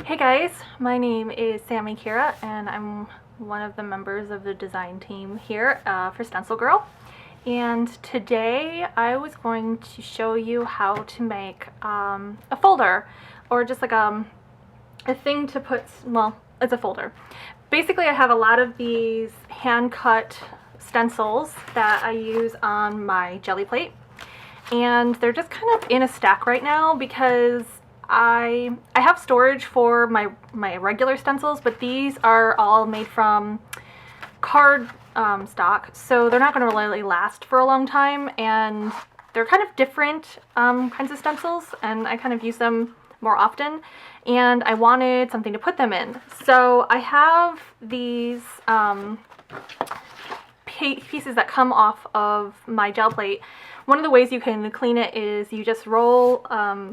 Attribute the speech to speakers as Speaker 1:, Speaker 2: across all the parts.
Speaker 1: Hey guys, my name is Sammy Kira and I'm one of the members of the design team here for StencilGirl. And today I was going to show you how to make a folder, or just like a thing to put, well, it's a folder. Basically I have a lot of these hand cut stencils that I use on my jelly plate, and they're just kind of in a stack right now because I have storage for my regular stencils, but these are all made from card stock, so they're not going to really last for a long time, and they're kind of different kinds of stencils, and I kind of use them more often, and I wanted something to put them in. So I have these pieces that come off of my gel plate. One of the ways you can clean it is you just roll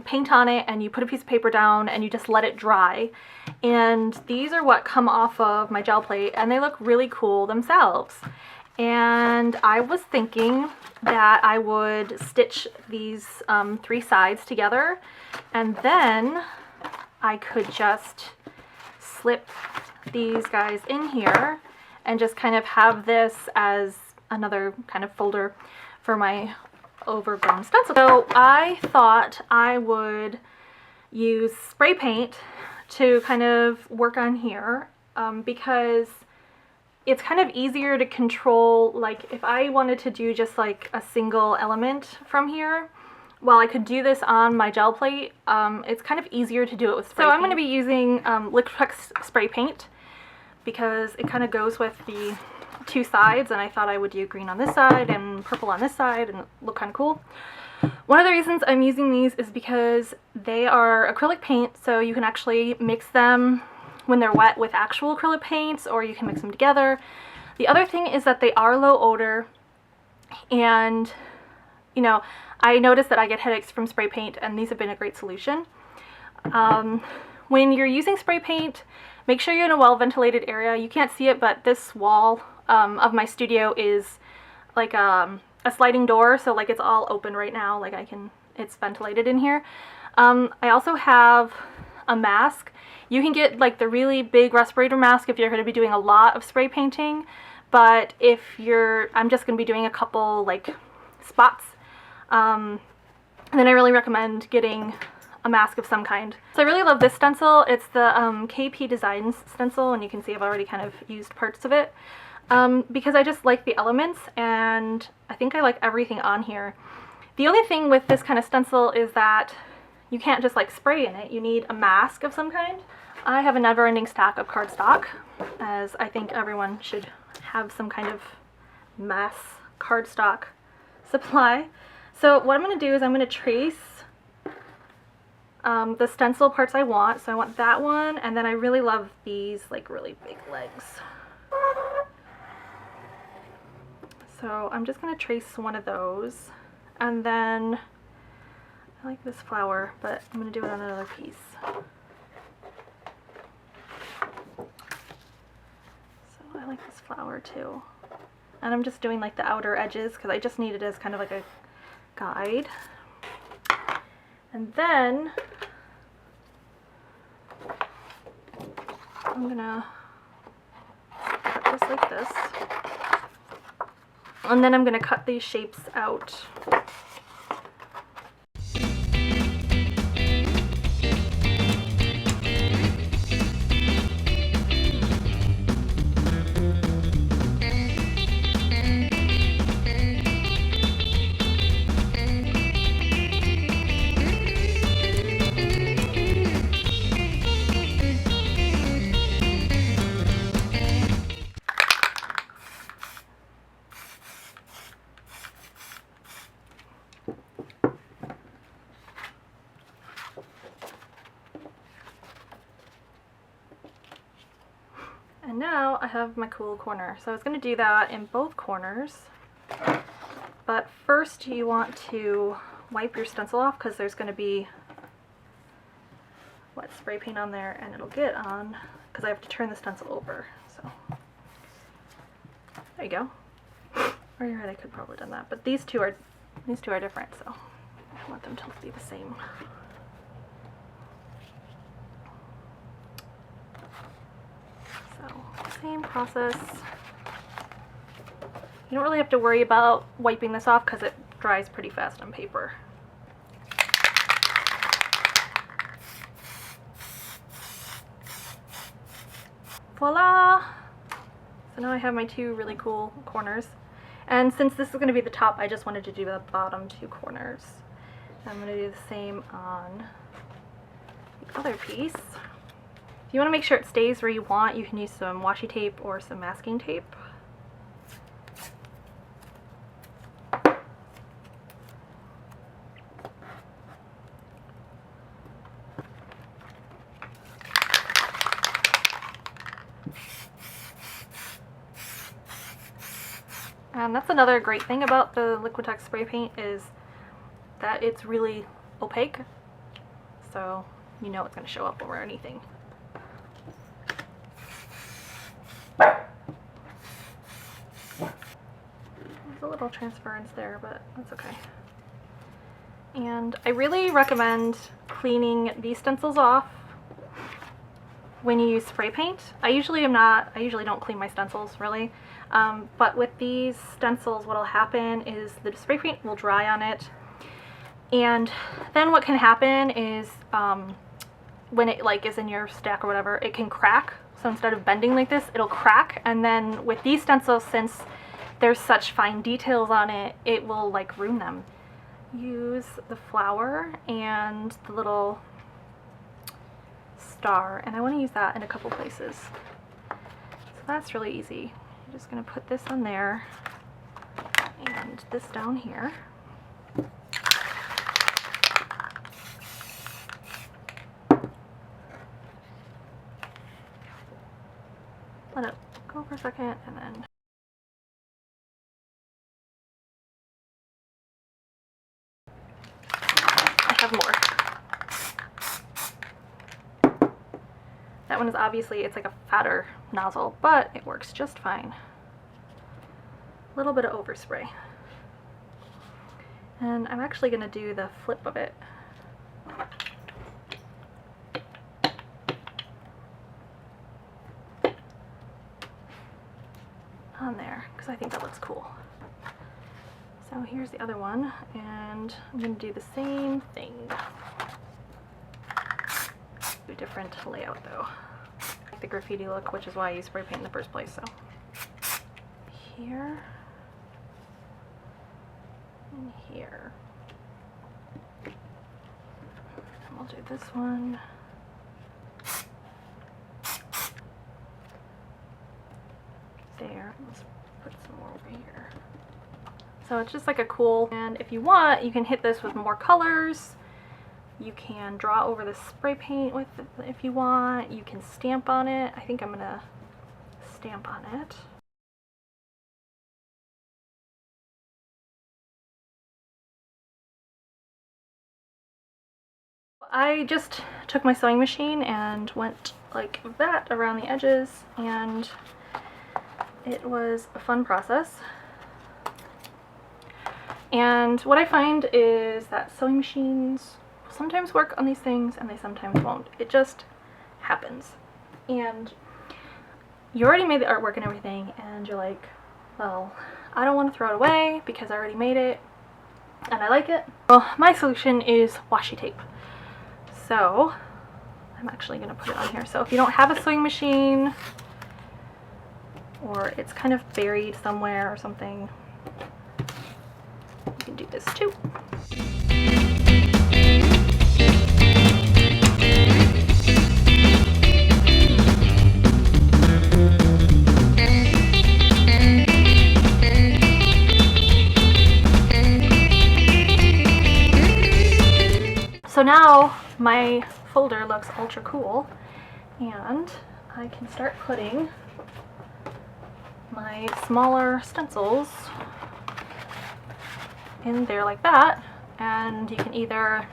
Speaker 1: paint on it and you put a piece of paper down and you just let it dry. And these are what come off of my gel plate, and they look really cool themselves. And I was thinking that I would stitch these three sides together, and then I could just slip these guys in here and just kind of have this as another kind of folder for my overgrown stencil. So I thought I would use spray paint to kind of work on here because it's kind of easier to control. Like if I wanted to do just like a single element from here, while I could do this on my gel plate, it's kind of easier to do it with spray paint. So I'm going to be using Liquitex spray paint because it kind of goes with the two sides, and I thought I would do green on this side and purple on this side and look kind of cool. One of the reasons I'm using these is because they are acrylic paint, so you can actually mix them when they're wet with actual acrylic paints, or you can mix them together. The other thing is that they are low odor, and you know, I noticed that I get headaches from spray paint, and these have been a great solution. When you're using spray paint, make sure you're in a well-ventilated area. You can't see it, but this wall of my studio is like a sliding door, so like it's all open right now, like it's ventilated in here. I also have a mask. You can get like the really big respirator mask if you're going to be doing a lot of spray painting, but if I'm just going to be doing a couple like spots, then I really recommend getting a mask of some kind. So I really love this stencil. It's the KP Designs stencil, and you can see I've already kind of used parts of it because I just like the elements, and I think I like everything on here. The only thing with this kind of stencil is that you can't just like spray in it. You need a mask of some kind. I have a never-ending stack of cardstock, as I think everyone should have some kind of mass cardstock supply. So what I'm going to do is I'm going to trace the stencil parts I want. So I want that one, and then I really love these like really big legs. So I'm just going to trace one of those, and then I like this flower, but I'm going to do it on another piece. So I like this flower too. And I'm just doing like the outer edges because I just need it as kind of like a guide. And then I'm gonna cut this like this, and then I'm gonna cut these shapes out. And now I have my cool corner. So I was going to do that in both corners, but first you want to wipe your stencil off because there's going to be wet spray paint on there, and it'll get on because I have to turn the stencil over. So there you go. Or you're right, I could probably have done that, but these two are different, so I want them to be the same. Same process. You don't really have to worry about wiping this off because it dries pretty fast on paper. Voila! So now I have my two really cool corners. And since this is going to be the top, I just wanted to do the bottom two corners. I'm going to do the same on the other piece. If you want to make sure it stays where you want, you can use some washi tape or some masking tape. And that's another great thing about the Liquitex spray paint is that it's really opaque, so you know it's going to show up over anything. There's a little transference there, but that's okay. And I really recommend cleaning these stencils off when you use spray paint. I usually don't clean my stencils really. But with these stencils, what'll happen is the spray paint will dry on it, and then what can happen is when it like is in your stack or whatever, it can crack. So instead of bending like this, it'll crack, and then with these stencils, since there's such fine details on it, it will like ruin them. Use the flower and the little star, and I want to use that in a couple places. So that's really easy. I'm just going to put this on there and this down here. Let it go for a second and then I have more. That one is obviously, it's like a fatter nozzle, but it works just fine. A little bit of overspray. And I'm actually going to do the flip of it. On there, because I think that looks cool. So here's the other one, and I'm going to do the same thing. A different layout though. I like the graffiti look, which is why I use spray paint in the first place. So here and here. And we'll do this one. There. Let's put some more over here. So it's just like a cool, and if you want, you can hit this with more colors. You can draw over the spray paint with it if you want. You can stamp on it. I think I'm gonna stamp on it. I just took my sewing machine and went like that around the edges, and it was a fun process. And what I find is that sewing machines sometimes work on these things and they sometimes won't. It just happens. And you already made the artwork and everything, and you're like, well, I don't want to throw it away because I already made it and I like it. Well, my solution is washi tape. So I'm actually going to put it on here. So if you don't have a sewing machine, or it's kind of buried somewhere or something, you can do this too. So now my folder looks ultra cool, and I can start putting my smaller stencils in there like that. And you can either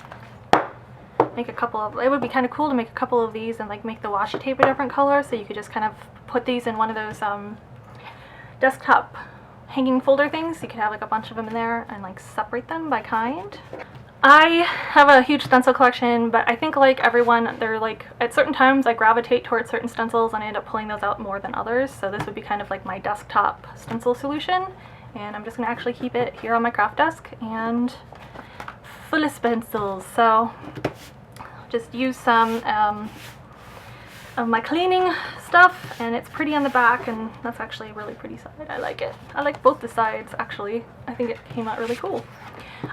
Speaker 1: make a couple of, it would be kind of cool to make a couple of these and like make the washi tape a different color, so you could just kind of put these in one of those desktop hanging folder things. You could have like a bunch of them in there and like separate them by kind. I have a huge stencil collection, but I think like everyone, they're like, at certain times I gravitate towards certain stencils and I end up pulling those out more than others. So this would be kind of like my desktop stencil solution. And I'm just gonna actually keep it here on my craft desk and full of stencils. So just use some of my cleaning stuff, and it's pretty on the back, and that's actually a really pretty side. I like it. I like both the sides actually. I think it came out really cool.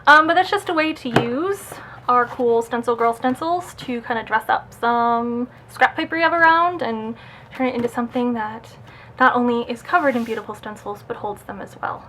Speaker 1: But that's just a way to use our cool StencilGirl stencils to kind of dress up some scrap paper you have around and turn it into something that not only is covered in beautiful stencils but holds them as well.